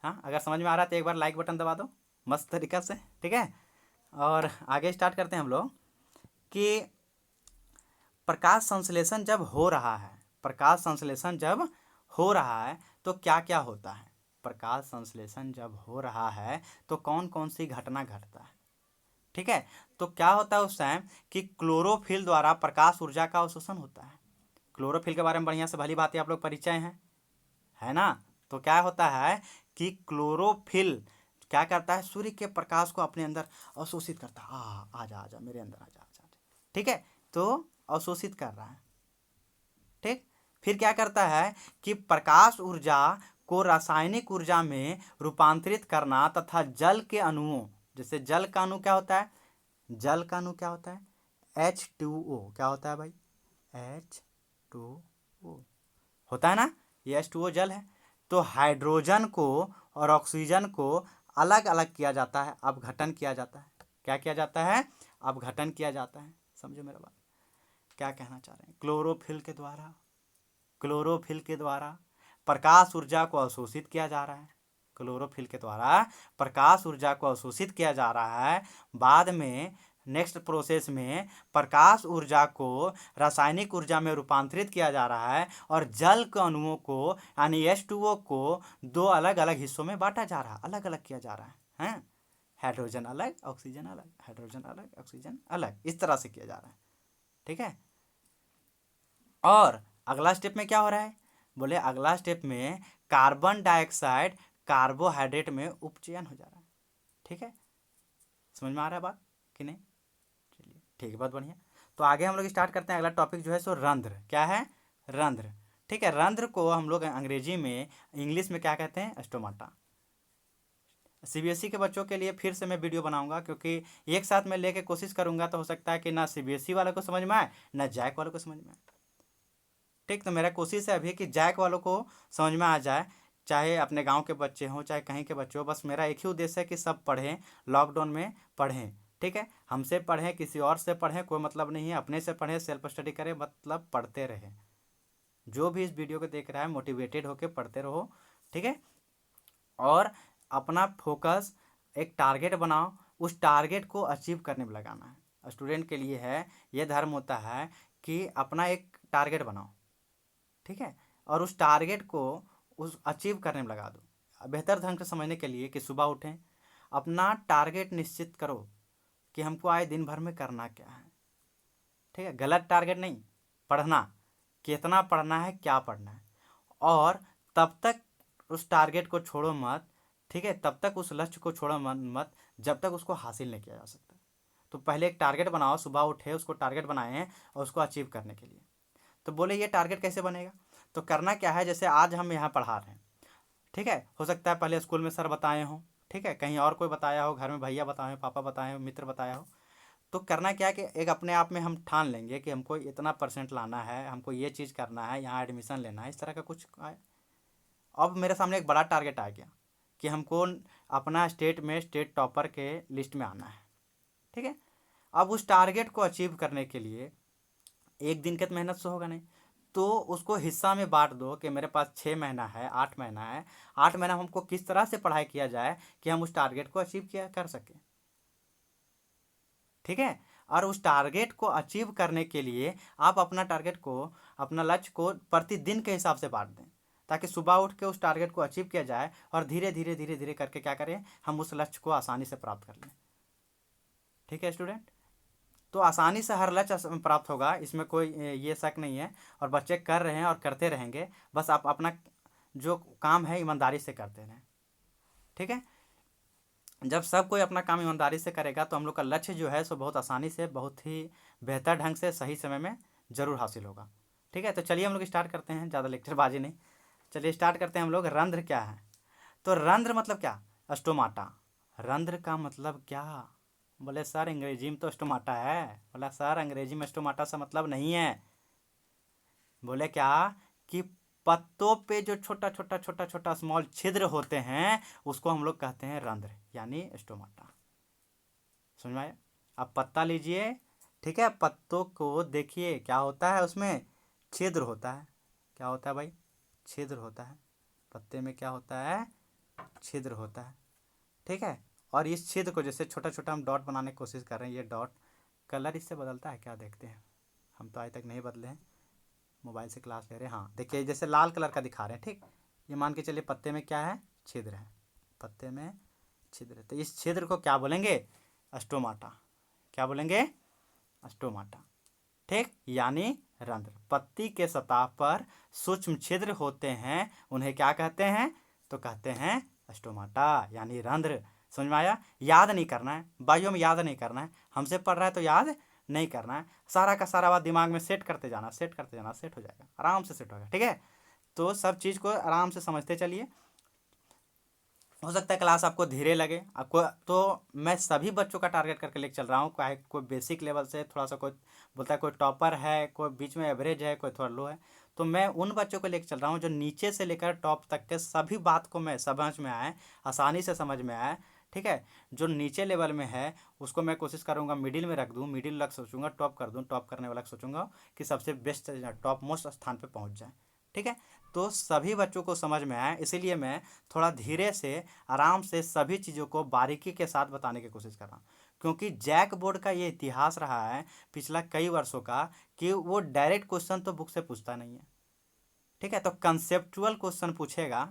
A: हाँ, अगर समझ में आ रहा है तो एक बार लाइक बटन दबा दो मस्त तरीका से। ठीक है, और आगे स्टार्ट करते हैं हम लोग कि प्रकाश संश्लेषण जब हो रहा है, प्रकाश संश्लेषण जब हो रहा है तो क्या क्या होता है? प्रकाश संश्लेषण जब हो रहा है तो कौन कौन सी घटना घटता है? ठीक है, तो क्या होता है उस टाइम कि क्लोरोफिल द्वारा प्रकाश ऊर्जा का अवशोषण होता है। क्लोरोफिल के बारे में बढ़िया से भली भांति आप लोग परिचय है ना? तो क्या होता है कि क्लोरोफिल क्या करता है? सूर्य के प्रकाश को अपने अंदर अवशोषित करता है। आजा आजा मेरे अंदर आजा आजा। ठीक है, तो अवशोषित कर रहा है। ठीक, फिर क्या करता है कि प्रकाश ऊर्जा को रासायनिक ऊर्जा में रूपांतरित करना तथा जल के अणुओं, जैसे जल का अणु क्या होता है? जल का अणु क्या होता है? H2O। क्या होता है भाई? H2O होता है ना, ये H2O जल है। तो हाइड्रोजन को और ऑक्सीजन को अलग अलग किया जाता है, अपघटन किया जाता है। क्या किया जाता है? अपघटन किया जाता है। समझो मेरा बात, क्या कहना चाह रहे हैं? क्लोरोफिल के द्वारा प्रकाश ऊर्जा को अवशोषित किया जा रहा है। क्लोरोफिल के द्वारा प्रकाश ऊर्जा को अवशोषित किया जा रहा है। बाद में नेक्स्ट प्रोसेस में प्रकाश ऊर्जा को रासायनिक ऊर्जा में रूपांतरित किया जा रहा है और जल के अणुओं को यानी H2O को दो अलग अलग हिस्सों में बांटा जा रहा है, अलग अलग किया जा रहा है हैं? हाइड्रोजन अलग, ऑक्सीजन अलग, हाइड्रोजन अलग, ऑक्सीजन अलग, इस तरह से किया जा रहा है। ठीक है। और अगला स्टेप में क्या हो रहा है? बोले अगला स्टेप में कार्बन डाइऑक्साइड कार्बोहाइड्रेट में उपचयन हो जा रहा है। ठीक है, समझ में आ रहा है बात कि नहीं? चलिए ठीक है, बहुत बढ़िया। तो आगे हम लोग स्टार्ट करते हैं। अगला टॉपिक जो है सो रंध्र। क्या है? रंध्र। ठीक है, रंध्र को हम लोग अंग्रेजी में, इंग्लिश में क्या कहते हैं? स्टोमाटा। सीबीएसई के बच्चों के लिए फिर से मैं वीडियो बनाऊंगा, क्योंकि एक साथ मैं लेके कोशिश करूंगा तो हो सकता है कि ना सीबीएसई वालों को समझ में आए ना जैक वालों को समझ में आए। ठीक, तो मेरा कोशिश है अभी कि जैक वालों को समझ में आ जाए, चाहे अपने गांव के बच्चे हों चाहे कहीं के बच्चे हों। बस मेरा एक ही उद्देश्य है कि सब पढ़ें, लॉकडाउन में पढ़ें। ठीक है, हमसे पढ़ें, किसी और से पढ़ें, कोई मतलब नहीं है, अपने से पढ़ें, सेल्फ स्टडी करें, मतलब पढ़ते रहें। जो भी इस वीडियो को देख रहा है मोटिवेटेड होकर पढ़ते रहो। ठीक है, और अपना फोकस एक टारगेट बनाओ, उस टारगेट को अचीव करने में लगाना है। स्टूडेंट के लिए है ये धर्म होता है कि अपना एक टारगेट बनाओ। ठीक है, और उस टारगेट को उस अचीव करने में लगा दो। बेहतर ढंग से समझने के लिए कि सुबह उठें, अपना टारगेट निश्चित करो कि हमको आए दिन भर में करना क्या है। ठीक है, गलत टारगेट नहीं, पढ़ना, कितना पढ़ना है, क्या पढ़ना है, और तब तक उस टारगेट को छोड़ो मत। ठीक है, तब तक उस लक्ष्य को छोड़ो मत जब तक उसको हासिल नहीं किया जा सकता। तो पहले एक टारगेट बनाओ, सुबह उठे उसको टारगेट बनाएं और उसको अचीव करने के लिए। तो बोले ये टारगेट कैसे बनेगा? तो करना क्या है, जैसे आज हम यहाँ पढ़ा रहे हैं। ठीक है, हो सकता है पहले स्कूल में सर बताए हों, ठीक है, कहीं और कोई बताया हो, घर में भैया बताए हो, पापा बताए हो, मित्र बताया हो। तो करना क्या है कि एक अपने आप में हम ठान लेंगे कि हमको इतना परसेंट लाना है, हमको ये चीज़ करना है, यहाँ एडमिशन लेना है, इस तरह का कुछ आए। अब मेरे सामने एक बड़ा टारगेट आ गया कि हमको अपना स्टेट में स्टेट टॉपर के लिस्ट में आना है। ठीक है, अब उस टारगेट को अचीव करने के लिए एक दिन के तो मेहनत से होगा नहीं, तो उसको हिस्सा में बांट दो कि मेरे पास 6 महीना है, 8 महीना है, 8 महीना हमको किस तरह से पढ़ाई किया जाए कि हम उस टारगेट को अचीव किया कर सकें। ठीक है, और उस टारगेट को अचीव करने के लिए आप अपना टारगेट को, अपना लक्ष्य को प्रतिदिन के हिसाब से बांट दें, ताकि सुबह उठ के उस टारगेट को अचीव किया जाए और धीरे धीरे धीरे धीरे करके क्या करें, हम उस लक्ष्य को आसानी से प्राप्त कर लें। ठीक है स्टूडेंट, तो आसानी से हर लक्ष्य प्राप्त होगा, इसमें कोई ये शक नहीं है। और बच्चे कर रहे हैं और करते रहेंगे, बस आप अपना जो काम है ईमानदारी से करते रहें। ठीक है, जब सब कोई अपना काम ईमानदारी से करेगा तो हम लोग का लक्ष्य जो है सो बहुत आसानी से, बहुत ही बेहतर ढंग से, सही समय में ज़रूर हासिल होगा। ठीक है, तो चलिए हम लोग स्टार्ट करते हैं, ज़्यादा लेक्चरबाजी नहीं, चलिए स्टार्ट करते हैं हम लोग। रंध्र क्या है? तो रंध्र मतलब क्या? स्टोमाटा। रंध्र का मतलब क्या? बोले सर अंग्रेजी में तो स्टोमाटा है। बोला सर अंग्रेजी में स्टोमाटा से मतलब नहीं है। बोले क्या कि पत्तों पे जो छोटा छोटा छोटा छोटा स्मॉल छिद्र होते हैं उसको हम लोग कहते हैं रंध्र, यानी स्टोमाटा। समझ में आया? अब पत्ता लीजिए, ठीक है, पत्तों को देखिए, क्या होता है उसमें? छिद्र होता है। क्या होता है भाई? छिद्र होता है। पत्ते में क्या होता है? छिद्र होता है। ठीक है, और इस छिद्र को जैसे छोटा छोटा हम डॉट बनाने की कोशिश कर रहे हैं, ये डॉट कलर इससे बदलता है क्या? देखते हैं, हम तो आज तक नहीं बदले हैं, मोबाइल से क्लास ले रहे हैं। हाँ देखिए, जैसे लाल कलर का दिखा रहे हैं। ठीक, ये मान के चलिए पत्ते में क्या है? छिद्र है, पत्ते में छिद्र है। तो इस छिद्र को क्या बोलेंगे? स्टोमाटा। क्या बोलेंगे? स्टोमाटा। ठीक, यानी रंध्र। पत्ती के सतह पर सूक्ष्म छिद्र होते हैं, उन्हें क्या कहते हैं? तो कहते हैं स्टोमाटा, यानी रंध्र। समझ में आया? याद नहीं करना है भाइयों, में याद नहीं करना है, हमसे पढ़ रहा है तो याद नहीं करना है, सारा का सारा बात दिमाग में सेट करते जाना, सेट करते जाना, सेट हो जाएगा, आराम से सेट होगा। ठीक है, तो सब चीज़ को आराम से समझते चलिए। हो सकता है क्लास आपको धीरे लगे, आपको, तो मैं सभी बच्चों का टारगेट करके लेके चल रहा हूँ, कोई बेसिक लेवल से थोड़ा सा, कोई बोलता है कोई टॉपर है, कोई बीच में एवरेज है, कोई थोड़ा लो है। तो मैं उन बच्चों को लेके चल रहा हूँ जो नीचे से लेकर टॉप तक के सभी बात को मैं समझ में आए, आसानी से समझ में आए। ठीक है, जो नीचे लेवल में है उसको मैं कोशिश करूँगा मिडिल में रख दूँ, मिडिल लग सोचूंगा, टॉप कर दूँ, टॉप करने वाला सोचूंगा कि सबसे बेस्ट टॉप मोस्ट स्थान पर पहुँच जाए। ठीक है, तो सभी बच्चों को समझ में आए, इसीलिए मैं थोड़ा धीरे से आराम से सभी चीज़ों को बारीकी के साथ बताने की कोशिश कर रहा हूँ। क्योंकि जैक बोर्ड का ये इतिहास रहा है पिछला कई वर्षों का कि वो डायरेक्ट क्वेश्चन तो बुक से पूछता नहीं है। ठीक है, तो कंसेप्चुअल क्वेश्चन पूछेगा,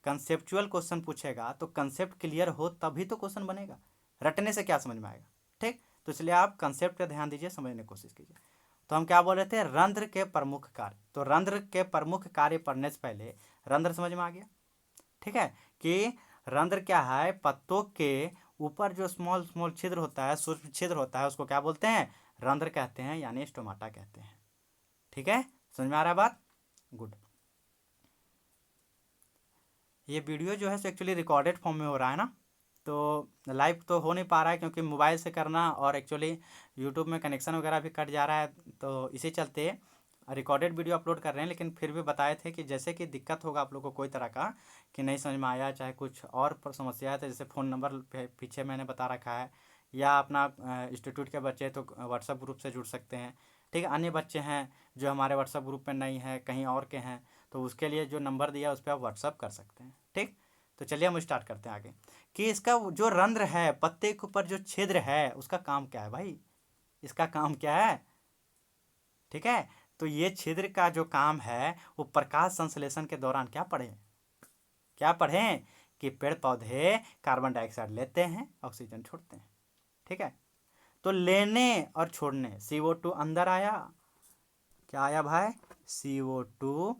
A: कंसेप्चुअल क्वेश्चन पूछेगा तो कंसेप्ट क्लियर हो तभी तो क्वेश्चन बनेगा, रटने से क्या समझ में आएगा। ठीक, तो इसलिए आप कंसेप्ट पे ध्यान दीजिए, समझने की कोशिश कीजिए। तो हम क्या बोल रहे थे, रंध्र के प्रमुख कार्य। तो रंध्र के प्रमुख कार्य पढ़ने से पहले रंध्र समझ में आ गया। ठीक है, कि रंध्र क्या है, पत्तों के ऊपर जो स्मॉल स्मॉल छिद्र होता है, सूक्ष्म छिद्र होता है, उसको क्या बोलते हैं, रंध्र कहते हैं, यानी स्टोमाटा कहते हैं। ठीक है, समझ में आ रहा है बात, गुड। ये वीडियो जो है सो एक्चुअली रिकॉर्डेड फॉर्म में हो रहा है ना, तो लाइव तो हो नहीं पा रहा है क्योंकि मोबाइल से करना और एक्चुअली यूट्यूब में कनेक्शन वगैरह भी कट जा रहा है, तो इसी चलते रिकॉर्डेड वीडियो अपलोड कर रहे हैं। लेकिन फिर भी बताए थे कि जैसे कि दिक्कत होगा आप लोग को कोई तरह का कि नहीं समझ में आया, चाहे कुछ और समस्या है, तो जैसे फ़ोन नंबर पीछे मैंने बता रखा है, या अपना इंस्टीट्यूट के बच्चे तो व्हाट्सएप ग्रुप से जुड़ सकते हैं। ठीक है, अन्य बच्चे हैं जो हमारे व्हाट्सएप ग्रुप में नहीं हैं, कहीं और के हैं, तो उसके लिए जो नंबर दिया उस पर आप व्हाट्सअप कर सकते हैं। ठीक, तो चलिए हम स्टार्ट करते हैं आगे कि इसका जो रंध्र है, पत्ते के ऊपर जो छिद्र है, उसका काम क्या है भाई, इसका काम क्या है। ठीक है, तो ये छिद्र का जो काम है वो प्रकाश संश्लेषण के दौरान क्या पढ़े, क्या पढ़ें कि पेड़ पौधे कार्बन डाइऑक्साइड लेते हैं, ऑक्सीजन छोड़ते हैं। ठीक है, तो लेने और छोड़ने, CO2 अंदर आया, क्या आया भाई, CO2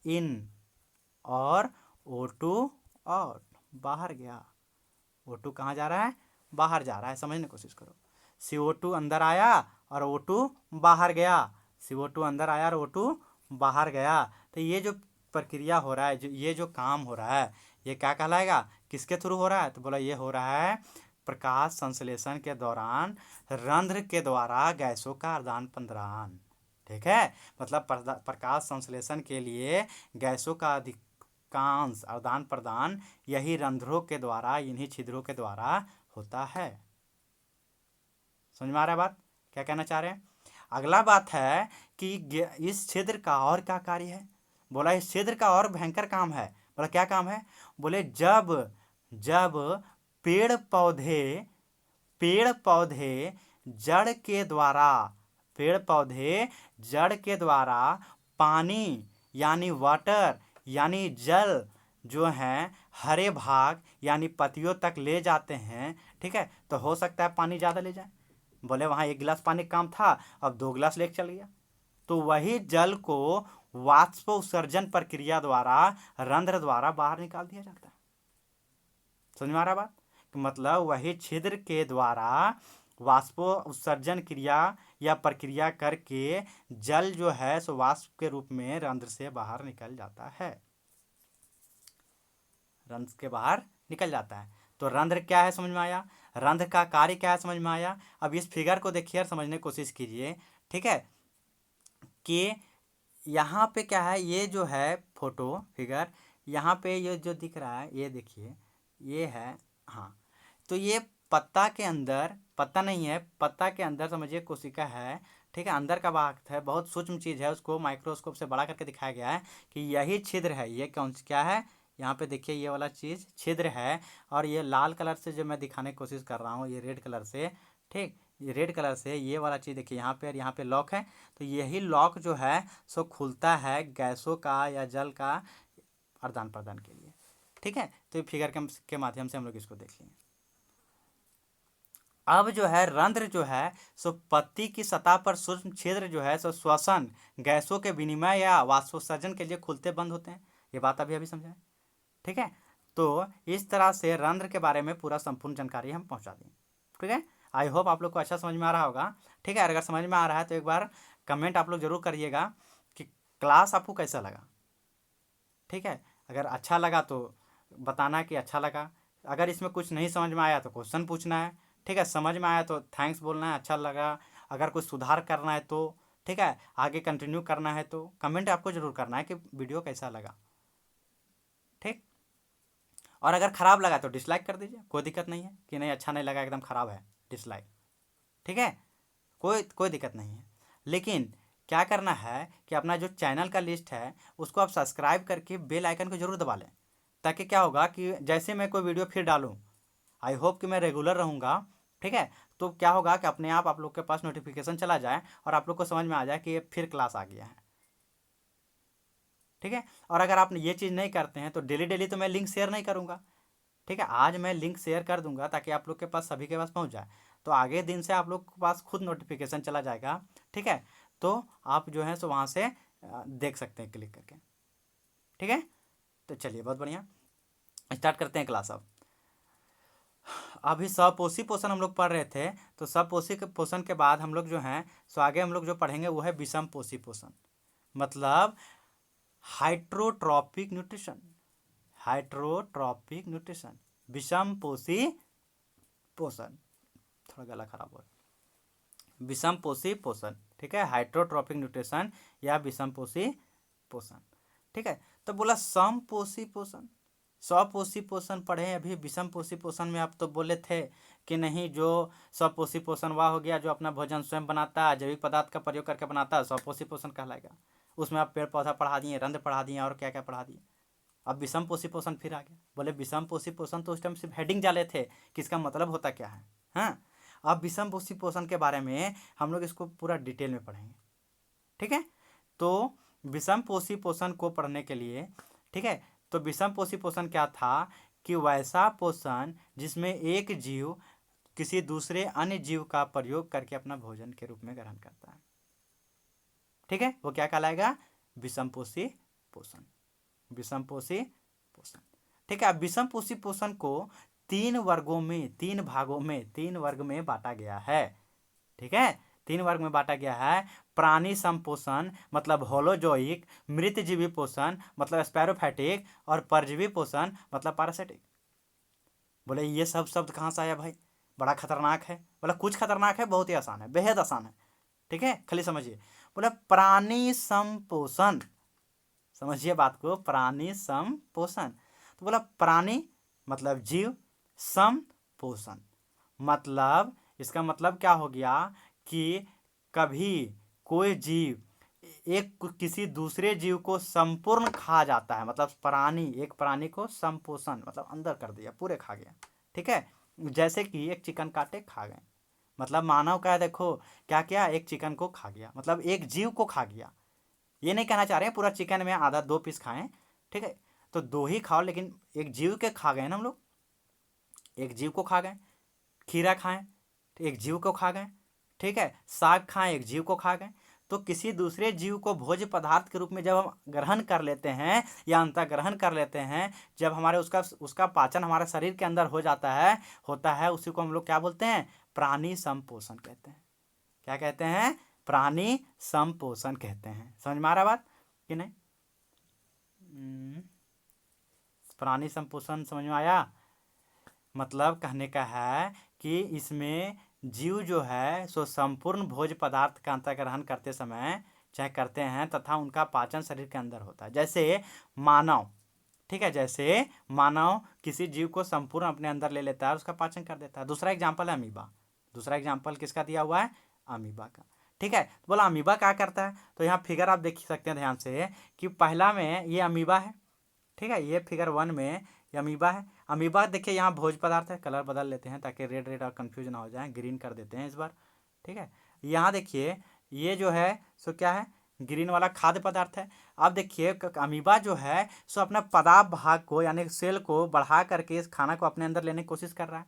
A: इन, और O2 आउट, बाहर गया। O2 कहाँ जा रहा है, बाहर जा रहा है, समझने की कोशिश करो। CO2 अंदर आया और O2 बाहर गया, CO2 अंदर आया और O2 बाहर गया। तो ये जो प्रक्रिया हो रहा है, जो ये जो काम हो रहा है, ये क्या कहलाएगा, किसके थ्रू हो रहा है, तो बोला ये हो रहा है प्रकाश संश्लेषण के दौरान रंध्र के द्वारा गैसों का आदान प्रदान। ठीक है, मतलब प्रकाश संश्लेषण के लिए गैसों का अधिकांश आदान प्रदान यही रंध्रों के द्वारा, इन्हीं छिद्रों के द्वारा होता है। समझ में आ रहा है बात, क्या कहना चाह रहे हैं। अगला बात है कि इस छिद्र का और क्या कार्य है, बोला इस छिद्र का और भयंकर काम है। बोला क्या काम है, बोले जब जब पेड़ पौधे पेड़ पौधे जड़ के द्वारा, पेड़ पौधे जड़ के द्वारा पानी यानी वाटर यानी जल जो है हरे भाग यानी पत्तियों तक ले जाते हैं। ठीक है, तो हो सकता है पानी ज़्यादा ले जाए, बोले वहाँ 1 गिलास पानी काम था, अब 2 गिलास लेके चल गया, तो वही जल को वाष्प उत्सर्जन प्रक्रिया द्वारा रंध्र द्वारा बाहर निकाल दिया जाता है। समझ में आ रहा बात, मतलब वही छिद्र के द्वारा वाष्प उत्सर्जन क्रिया या प्रक्रिया करके जल जो है सो वाष्प के रूप में रंध्र से बाहर निकल जाता है, रंध्र के बाहर निकल जाता है। तो रंध्र क्या है समझ में आया, रंध्र का कार्य क्या है समझ में आया। अब इस फिगर को देखिए और समझने की कोशिश कीजिए। ठीक है, कि यहाँ पे क्या है, ये जो है फोटो फिगर, यहाँ पे ये जो दिख रहा है ये देखिए, ये है, हाँ, तो ये पत्ता के अंदर, पत्ता नहीं है, पत्ता के अंदर समझिए कोशिका है। ठीक है, अंदर का भाग है, बहुत सूक्ष्म चीज़ है, उसको माइक्रोस्कोप से बड़ा करके दिखाया गया है कि यही छिद्र है। ये कौन क्या है, यहाँ पे देखिए ये वाला चीज़ छिद्र है, और ये लाल कलर से जो मैं दिखाने की कोशिश कर रहा हूँ, ये रेड कलर से, ठीक, ये रेड कलर से ये वाला चीज़ देखिए यहाँ पे, और यहाँ पे लॉक है, तो यही लॉक जो है सो खुलता है गैसों का या जल का आदान प्रदान के लिए। ठीक है, तो ये फिगर के माध्यम से हम लोग इसको देख लेंगे। अब जो है रंध्र जो है सो पत्ती की सतह पर सूक्ष्म छिद्र जो है सो श्वसन, गैसों के विनिमय या वाष्पोत्सर्जन के लिए खुलते बंद होते हैं। ये बात अभी अभी समझाएं। ठीक है, तो इस तरह से रंध्र के बारे में पूरा संपूर्ण जानकारी हम पहुंचा दें। ठीक है, आई होप आप लोग को अच्छा समझ में आ रहा होगा। ठीक है, अगर समझ में आ रहा है तो एक बार कमेंट आप लोग जरूर करिएगा कि क्लास आपको कैसा लगा। ठीक है, अगर अच्छा लगा तो बताना कि अच्छा लगा, अगर इसमें कुछ नहीं समझ में आया तो क्वेश्चन पूछना है। ठीक है, समझ में आया तो थैंक्स बोलना है, अच्छा लगा। अगर कुछ सुधार करना है तो ठीक है, आगे कंटिन्यू करना है तो कमेंट आपको जरूर करना है कि वीडियो कैसा लगा। ठीक, और अगर ख़राब लगा तो डिसलाइक कर दीजिए, कोई दिक्कत नहीं है कि नहीं अच्छा नहीं लगा एकदम ख़राब है डिसलाइक। ठीक है, कोई दिक्कत नहीं है, लेकिन क्या करना है कि अपना जो चैनल का लिस्ट है उसको आप सब्सक्राइब करके बेल आइकन को जरूर दबा लें, ताकि क्या होगा कि जैसे मैं कोई वीडियो फिर डालूँ, आई होप कि मैं रेगुलर रहूँगा, ठीक है, तो क्या होगा कि अपने आप लोग के पास नोटिफिकेशन चला जाए और आप लोग को समझ में आ जाए कि ये फिर क्लास आ गया है, ठीक है। और अगर आप ये चीज़ नहीं करते हैं तो डेली डेली तो मैं लिंक शेयर नहीं करूँगा, ठीक है। आज मैं लिंक शेयर कर दूंगा ताकि आप लोग के पास, सभी के पास पहुंच जाए, तो आगे दिन से आप लोग के पास खुद नोटिफिकेशन चला जाएगा, ठीक है। तो आप जो है सो वहाँ से देख सकते हैं क्लिक करके, ठीक है। तो चलिए बहुत बढ़िया, स्टार्ट करते हैं क्लास अब। अभी सपोषी पोषण हम लोग पढ़ रहे थे, तो सपोषी के पोषण के बाद हम लोग जो हैं सो आगे हम लोग जो पढ़ेंगे वो है विषम पोषी पोषण, मतलब हाइड्रोट्रॉपिक न्यूट्रिशन। हाइड्रोट्रॉपिक न्यूट्रिशन, विषम पोषी पोषण, थोड़ा गला खराब हो, विषम पोषी पोषण, ठीक है, हाइड्रोट्रॉपिक न्यूट्रिशन या विषम पोषी पोषण, ठीक है। तो बोला सम पोषी पोषण, स्वपोषी पोषण पढ़े अभी। विषम पोषी पोषण में आप तो बोले थे कि नहीं, जो स्वपोषी पोषण वह हो गया जो अपना भोजन स्वयं बनाता है, जैविक पदार्थ का प्रयोग करके बनाता है, स्वपोषी पोषण कहलाएगा। उसमें आप पेड़ पौधा पढ़ा दिए, रंध्र पढ़ा दिए और क्या क्या पढ़ा दिए। अब विषम पोषी पोषण फिर आ गया, बोले विषम पोषी पोषण तो उस टाइम सिर्फ हेडिंग डाले थे कि इसका मतलब होता क्या है, हाँ। अब विषम पोषी पोषण के बारे में हम लोग इसको पूरा डिटेल में पढ़ेंगे, ठीक है। तो विषम पोषी पोषण को पढ़ने के लिए, ठीक है, तो विषम पोषी पोषण क्या था कि वैसा पोषण जिसमें एक जीव किसी दूसरे अन्य जीव का प्रयोग करके अपना भोजन के रूप में ग्रहण करता है, ठीक है, वो क्या कहलाएगा, विषम पोषी पोषण। विषम पोषी पोषण, ठीक है। अब विषम पोषी पोषण को तीन वर्गों में, तीन भागों में, तीन वर्ग में बांटा गया है, ठीक है, तीन वर्ग में बांटा गया है। प्राणी संपोषण मतलब होलोजोइक, मृतजीवी पोषण मतलब स्पैरोफैटिक, और परजीवी पोषण मतलब पैरासिटिक। बोले ये सब शब्द कहाँ से आया भाई, बड़ा खतरनाक है। बोला कुछ खतरनाक है, बहुत ही आसान है, बेहद आसान है, ठीक है, खाली समझिए। बोले प्राणी संपोषण, समझिए बात को, प्राणी सम पोषण। तो बोला प्राणी मतलब जीव, सम पोषण मतलब, इसका मतलब क्या हो गया कि कभी कोई जीव एक किसी दूसरे जीव को संपूर्ण खा जाता है, मतलब प्राणी एक प्राणी को संपोषण मतलब अंदर कर दिया, पूरे खा गया, ठीक है। जैसे कि एक चिकन काटे खा गए, मतलब मानव का देखो क्या क्या, एक चिकन को खा गया, मतलब एक जीव को खा गया। ये नहीं कहना चाह रहे हैं पूरा चिकन में आधा 2 पीस खाएं, ठीक है, तो 2 ही खाओ, लेकिन एक जीव के खा गए ना हम लोग, एक जीव को खा गए। खीरा खाएं तो एक जीव को खा गए, ठीक है, साग खाएं एक जीव को खा गए। तो किसी दूसरे जीव को भोज्य पदार्थ के रूप में जब हम ग्रहण कर लेते हैं या अंतःग्रहण कर लेते हैं, जब हमारे उसका उसका पाचन हमारे शरीर के अंदर हो जाता है, होता है, उसी को हम लोग क्या बोलते हैं, प्राणी संपोषण कहते हैं। क्या कहते हैं, प्राणी संपोषण कहते हैं। समझ में आ रहा बात कि नहीं, प्राणी संपोषण समझ में आया। मतलब कहने का है कि इसमें जीव जो है सो संपूर्ण भोज्य पदार्थ का अंतर्ग्रहण करते समय चाहे करते हैं तथा उनका पाचन शरीर के अंदर होता है। जैसे मानव, ठीक है, जैसे मानव किसी जीव को संपूर्ण अपने अंदर ले लेता है, उसका पाचन कर देता है। दूसरा एग्जाम्पल है अमीबा, दूसरा एग्जाम्पल किसका दिया हुआ है, अमीबा का, ठीक है। तो बोला अमीबा क्या करता है, तो यहाँ फिगर आप देख सकते हैं ध्यान से कि पहला में ये अमीबा है, ठीक है, ये फिगर 1 में ये अमीबा है। अमीबा देखिए यहाँ भोज्य पदार्थ है, कलर बदल लेते हैं ताकि रेड रेड और कन्फ्यूज ना हो जाए, ग्रीन कर देते हैं इस बार, ठीक है। यहाँ देखिए ये जो है सो क्या है, ग्रीन वाला खाद्य पदार्थ है। अब देखिए अमीबा जो है सो अपना पदार्थ भाग को यानी सेल को बढ़ा करके इस खाना को अपने अंदर लेने की कोशिश कर रहा है।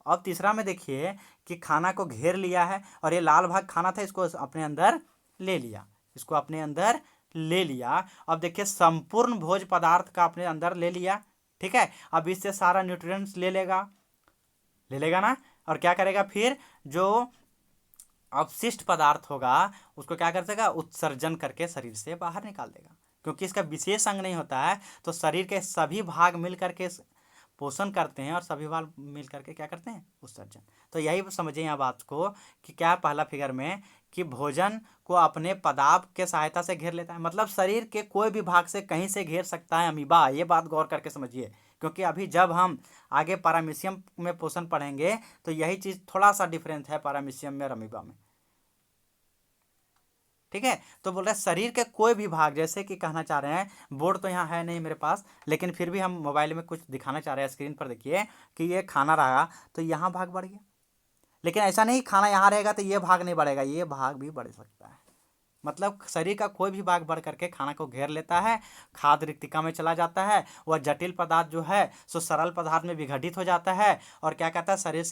A: अब तीसरा में देखिए कि खाना को घेर लिया है और ये लाल भाग खाना था, इसको अपने अंदर ले लिया, इसको अपने अंदर ले लिया। अब देखिए संपूर्ण भोज्य पदार्थ का अपने अंदर ले लिया, ठीक है। अब इससे सारा न्यूट्रिएंट्स ले लेगा, ले लेगा ना, और क्या करेगा फिर, जो अपशिष्ट पदार्थ होगा उसको क्या कर देगा, उत्सर्जन करके शरीर से बाहर निकाल देगा। क्योंकि इसका विशेष अंग नहीं होता है, तो शरीर के सभी भाग मिल करके पोषण करते हैं और सभी भाग मिल करके क्या करते हैं, उत्सर्जन। तो यही समझिए यहाँ बात को कि क्या पहला फिगर में कि भोजन को अपने पदार्थ के सहायता से घेर लेता है, मतलब शरीर के कोई भी भाग से कहीं से घेर सकता है अमीबा। ये बात गौर करके समझिए, क्योंकि अभी जब हम आगे पैरामीशियम में पोषण पढ़ेंगे तो यही चीज़ थोड़ा सा डिफरेंस है पैरामीशियम में और अमीबा में। ठीक है। तो बोल रहे हैं शरीर के कोई भी भाग, जैसे कि कहना चाह रहे हैं, बोर्ड तो यहाँ है नहीं मेरे पास, लेकिन फिर भी हम मोबाइल में कुछ दिखाना चाह रहे हैं, स्क्रीन पर देखिए कि ये खाना रहा तो यहाँ भाग बढ़ गया, लेकिन ऐसा नहीं खाना यहाँ रहेगा तो ये भाग नहीं बढ़ेगा, ये भाग भी बढ़ सकता है। मतलब शरीर का कोई भी भाग बढ़ करके खाना को घेर लेता है, खाद्य रिक्तिका में चला जाता है, वह जटिल पदार्थ जो है सो सरल पदार्थ में विघटित हो जाता है, और क्या कहता है,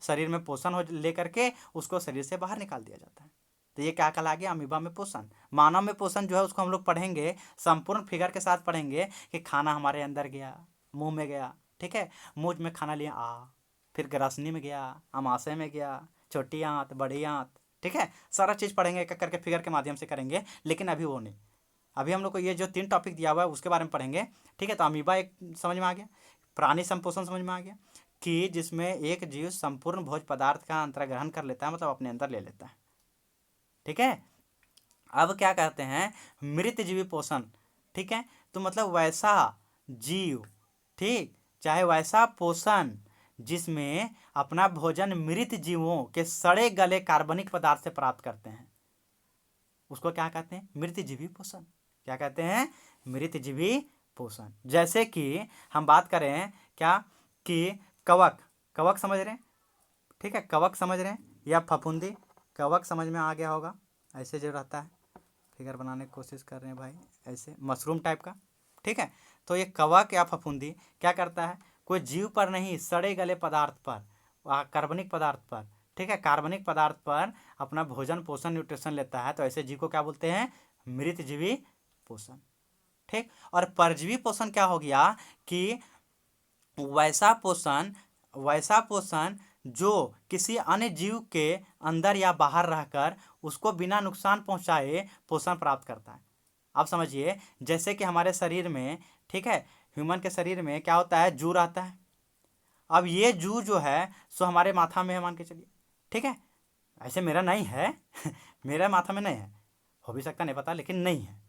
A: शरीर में पोषण हो लेकर के उसको शरीर से बाहर निकाल दिया जाता है। तो ये क्या कहला गया, अमीबा में पोषण। मानव में पोषण जो है उसको हम लोग पढ़ेंगे, संपूर्ण फिगर के साथ पढ़ेंगे कि खाना हमारे अंदर गया, मुंह में गया, ठीक है, मुंह में खाना लिया, फिर ग्रासनी में गया, अमाशय में गया, छोटी आंत, बड़ी आंत, ठीक है, सारा चीज़ पढ़ेंगे, एक एक करके फिगर के माध्यम से करेंगे, लेकिन अभी वो नहीं। अभी हम लोग को ये जो 3 टॉपिक दिया हुआ है उसके बारे में पढ़ेंगे, ठीक है। तो अमीबा एक समझ में आ गया, प्राणी संपोषण समझ में आ गया कि जिसमें एक जीव संपूर्ण भोज पदार्थ का अंतर्ग्रहण कर लेता है, मतलब अपने अंदर ले लेता है, ठीक है। अब क्या कहते हैं, मृतजीवी पोषण, ठीक है। तो मतलब वैसा जीव, ठीक, चाहे वैसा पोषण जिसमें अपना भोजन मृत जीवों के सड़े गले कार्बनिक पदार्थ से प्राप्त करते हैं, उसको क्या कहते हैं, मृतजीवी पोषण। क्या कहते हैं, मृतजीवी पोषण। जैसे कि हम बात करें क्या कि कवक, कवक समझ रहे हैं, ठीक है, कवक समझ रहे हैं, या फफूंदी, कवक समझ में आ गया होगा, ऐसे जो रहता है, फिगर बनाने की कोशिश कर रहे हैं भाई, ऐसे मशरूम टाइप का, ठीक है। तो ये कवक या फफूंदी क्या करता है, कोई जीव पर नहीं, सड़े गले पदार्थ पर, कार्बनिक पदार्थ पर, ठीक है, कार्बनिक पदार्थ पर अपना भोजन पोषण न्यूट्रिशन लेता है। तो ऐसे जीव को क्या बोलते हैं, मृतजीवी पोषण, ठीक। और परजीवी पोषण क्या हो गया कि वैसा पोषण जो किसी अन्य जीव के अंदर या बाहर रहकर उसको बिना नुकसान पहुंचाए पोषण प्राप्त करता है। अब समझिए, जैसे कि हमारे शरीर में, ठीक है, ह्यूमन के शरीर में क्या होता है, जू रहता है। अब ये जू जो है सो हमारे माथा में है, मान के चलिए, ठीक है, ऐसे मेरा नहीं है मेरा माथा में नहीं है, हो भी सकता, नहीं पता, लेकिन नहीं है,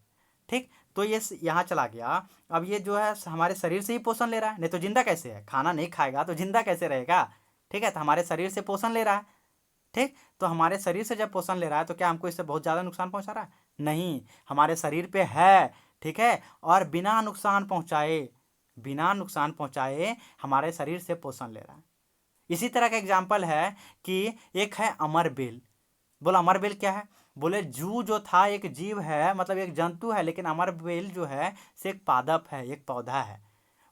A: ठीक। तो ये यहाँ चला गया। अब ये जो है हमारे शरीर से ही पोषण ले रहा है, नहीं तो जिंदा कैसे है, खाना नहीं खाएगा तो जिंदा कैसे रहेगा, ठीक है। तो हमारे शरीर से पोषण ले रहा है, ठीक। तो हमारे शरीर से जब पोषण ले रहा है तो क्या हमको इससे बहुत ज़्यादा नुकसान पहुंचा रहा है, नहीं, हमारे शरीर पे है, ठीक है, और बिना नुकसान पहुंचाए हमारे शरीर से पोषण ले रहा है। इसी तरह का एग्जाम्पल है कि एक है अमरबेल। बोला अमरबेल क्या है, बोले जू जो था एक जीव है, मतलब एक जंतु है, लेकिन अमरबेल जो है से एक पादप है, एक पौधा है।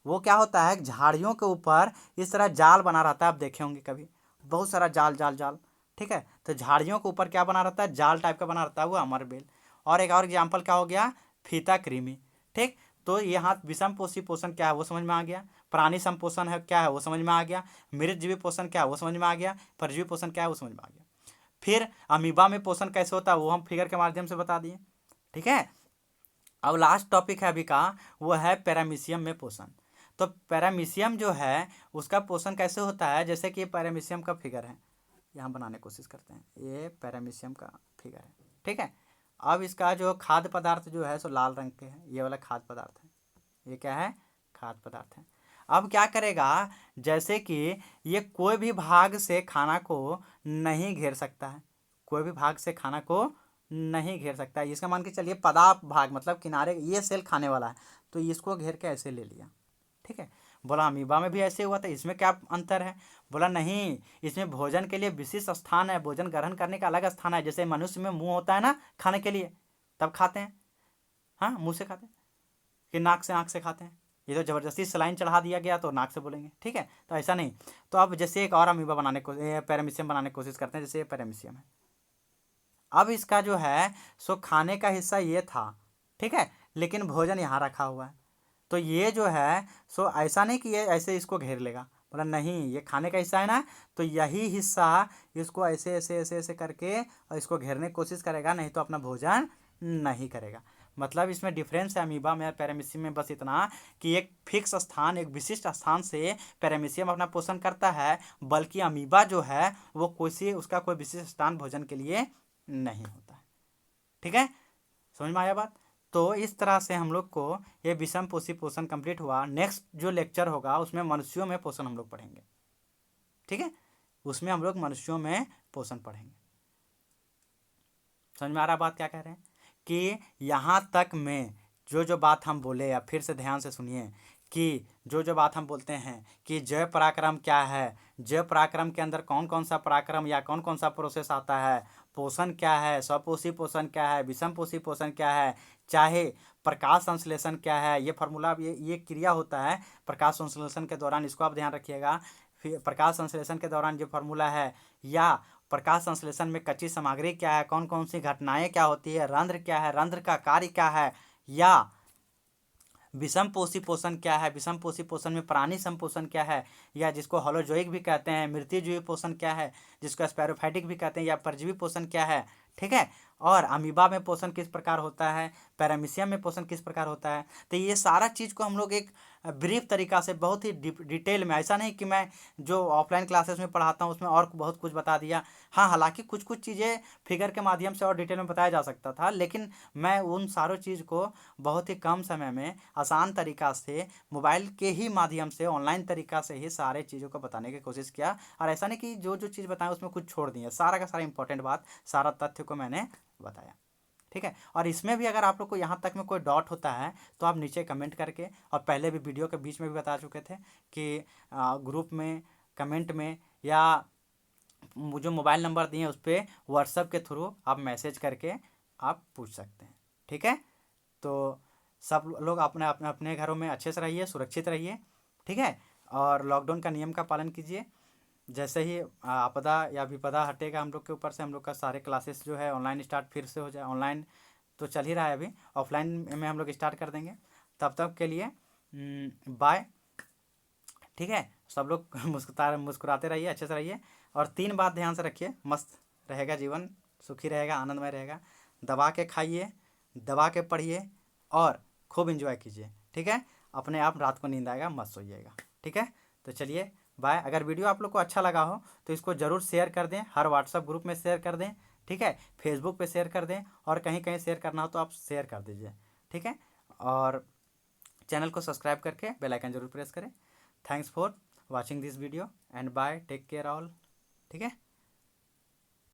A: वो क्या होता है, झाड़ियों के ऊपर इस तरह जाल बना रहता है, आप देखे होंगे कभी, बहुत सारा जाल जाल जाल, ठीक है। तो झाड़ियों के ऊपर क्या बना रहता है, जाल टाइप का बना रहता है, वो अमरबेल। और एक और एग्जाम्पल क्या हो गया, फीता कृमि, ठीक। तो यहाँ विषम पोषी पोषण क्या है वो समझ में आ गया, प्राणी संपोषण है क्या है वो समझ में आ गया, मृतजीवी पोषण क्या है वो समझ में आ गया, परजीवी पोषण क्या है वो समझ में आ गया। फिर अमीबा में पोषण कैसे होता है वो हम फिगर के माध्यम से बता दिए, ठीक है। अब लास्ट टॉपिक है अभी का, वो है पैरामीशियम में पोषण। तो पैरामीशियम जो है उसका पोषण कैसे होता है, जैसे कि ये पैरामीशियम का फिगर है, यहाँ बनाने की कोशिश करते हैं, ये पैरामीशियम का फिगर है, ठीक है। अब इसका जो खाद्य पदार्थ जो है सो लाल रंग के है, ये वाला खाद्य पदार्थ है, ये क्या है, खाद्य पदार्थ है। अब क्या करेगा, जैसे कि ये कोई भी भाग से खाना को नहीं घेर सकता है, कोई भी भाग से खाना को नहीं घेर सकता है, इसका मान के चलिए पदार्थ भाग, मतलब किनारे, ये सेल खाने वाला है, तो इसको घेर के ऐसे ले लिया, ठीक है। बोला अमीबा में भी ऐसे हुआ था, इसमें क्या अंतर है, बोला नहीं, इसमें भोजन के लिए विशिष्ट स्थान है, भोजन ग्रहण करने का अलग स्थान है। जैसे मनुष्य में मुंह होता है ना खाने के लिए, तब खाते हैं, हाँ, मुंह से खाते हैं कि नाक से, आँख से खाते हैं, ये तो ज़बरदस्ती सलाइन चढ़ा दिया गया तो नाक से बोलेंगे, ठीक है। तो ऐसा नहीं। तो अब जैसे एक और अमीबा बनाने को, पैरामीशियम बनाने की कोशिश करते हैं, जैसे ये पैरामीशियम है। अब इसका जो है सो खाने का हिस्सा ये था, ठीक है, लेकिन भोजन यहाँ रखा हुआ है। तो ये जो है सो ऐसा नहीं कि ये ऐसे इसको घेर लेगा, बोला नहीं, ये खाने का हिस्सा है ना, तो यही हिस्सा इसको ऐसे ऐसे ऐसे ऐसे करके और इसको घेरने की कोशिश करेगा, नहीं तो अपना भोजन नहीं करेगा। मतलब इसमें डिफरेंस है अमीबा में और पैरामीशियम में बस इतना कि एक फिक्स स्थान, एक विशिष्ट स्थान से पैरामीशियम अपना पोषण करता है, बल्कि अमीबा जो है वो उसका कोई विशिष्ट स्थान भोजन के लिए नहीं होता है, ठीक है। समझ में आया बात। तो इस तरह से हम लोग को ये विषम पोषी पोषण कंप्लीट हुआ। नेक्स्ट जो लेक्चर होगा उसमें मनुष्यों में पोषण हम लोग पढ़ेंगे, ठीक है, उसमें हम लोग मनुष्यों में पोषण पढ़ेंगे। समझ में आ रहा बात क्या कह रहे हैं कि यहाँ तक में जो बात हम बोले, या फिर से ध्यान से सुनिए कि जो बात हम बोलते हैं कि जय पराक्रम क्या है, जय पराक्रम के अंदर कौन कौन सा पराक्रम या कौन कौन सा प्रोसेस आता है, पोषण क्या है, स्वपोषी पोषण क्या है, विषम पोषी पोषण क्या है, चाहे प्रकाश संश्लेषण क्या है, ये फार्मूला, ये क्रिया होता है प्रकाश संश्लेषण के दौरान, इसको आप ध्यान रखिएगा। फिर प्रकाश संश्लेषण के दौरान जो फार्मूला है, या प्रकाश संश्लेषण में कच्ची सामग्री क्या है, कौन कौन सी घटनाएं क्या होती है, रंध्र क्या है, रंध्र का कार्य क्या है, या विषम पोषी पोषण क्या है, विषम पोषी पोषण में प्राणी संपोषण क्या है, या जिसको होलोजोइक भी कहते हैं, मृत्युजीवी पोषण क्या है, जिसको स्पैरोफाइटिक भी कहते हैं, या परजीवी पोषण क्या है, ठीक है। और अमीबा में पोषण किस प्रकार होता है, पैरामीशियम में पोषण किस प्रकार होता है। तो ये सारा चीज़ को हम लोग एक ब्रीफ तरीका से बहुत ही डिटेल में, ऐसा नहीं कि मैं जो ऑफलाइन क्लासेस में पढ़ाता हूँ उसमें और बहुत कुछ बता दिया, हाँ हालांकि कुछ कुछ चीज़ें फिगर के माध्यम से और डिटेल में बताया जा सकता था, लेकिन मैं उन सारों चीज़ को बहुत ही कम समय में आसान तरीका से मोबाइल के ही माध्यम से, ऑनलाइन तरीका से ही सारे चीज़ों को बताने की कोशिश किया। और ऐसा नहीं कि जो चीज़ बताया उसमें कुछ छोड़ दिए, सारा का सारा इंपॉर्टेंट बात, सारा तथ्य को मैंने बताया, ठीक है। और इसमें भी अगर आप लोग को यहाँ तक में कोई डाउट होता है तो आप नीचे कमेंट करके, और पहले भी वीडियो के बीच में भी बता चुके थे कि ग्रुप में, कमेंट में, या जो मोबाइल नंबर दिए उस पर व्हाट्सएप के थ्रू आप मैसेज करके आप पूछ सकते हैं, ठीक है। तो सब लोग अपने अपने अपने घरों में अच्छे से रहिए, सुरक्षित रहिए, ठीक है। और लॉकडाउन का नियम का पालन कीजिए। जैसे ही आपदा या विपदा हटेगा हम लोग के ऊपर से, हम लोग का सारे क्लासेस जो है ऑनलाइन स्टार्ट फिर से हो जाए। ऑनलाइन तो चल ही रहा है अभी, ऑफलाइन में हम लोग स्टार्ट कर देंगे। तब तक के लिए बाय, ठीक है। सब लोग मुस्कुराते रहिए, अच्छे से रहिए। और 3 बात ध्यान से रखिए, मस्त रहेगा जीवन, सुखी रहेगा, आनंदमय रहेगा। दबा के खाइए, दबा के पढ़िए, और खूब एंजॉय कीजिए, ठीक है। अपने आप रात को नींद आएगा, मस्त सोइएगा, ठीक है। तो चलिए बाय। अगर वीडियो आप लोग को अच्छा लगा हो तो इसको ज़रूर शेयर कर दें, हर व्हाट्सएप ग्रुप में शेयर कर दें, ठीक है। फेसबुक पे शेयर कर दें, और कहीं कहीं शेयर करना हो तो आप शेयर कर दीजिए, ठीक है। और चैनल को सब्सक्राइब करके बेल आइकन जरूर प्रेस करें। Thanks for watching this video and bye, take care all, ठीक है।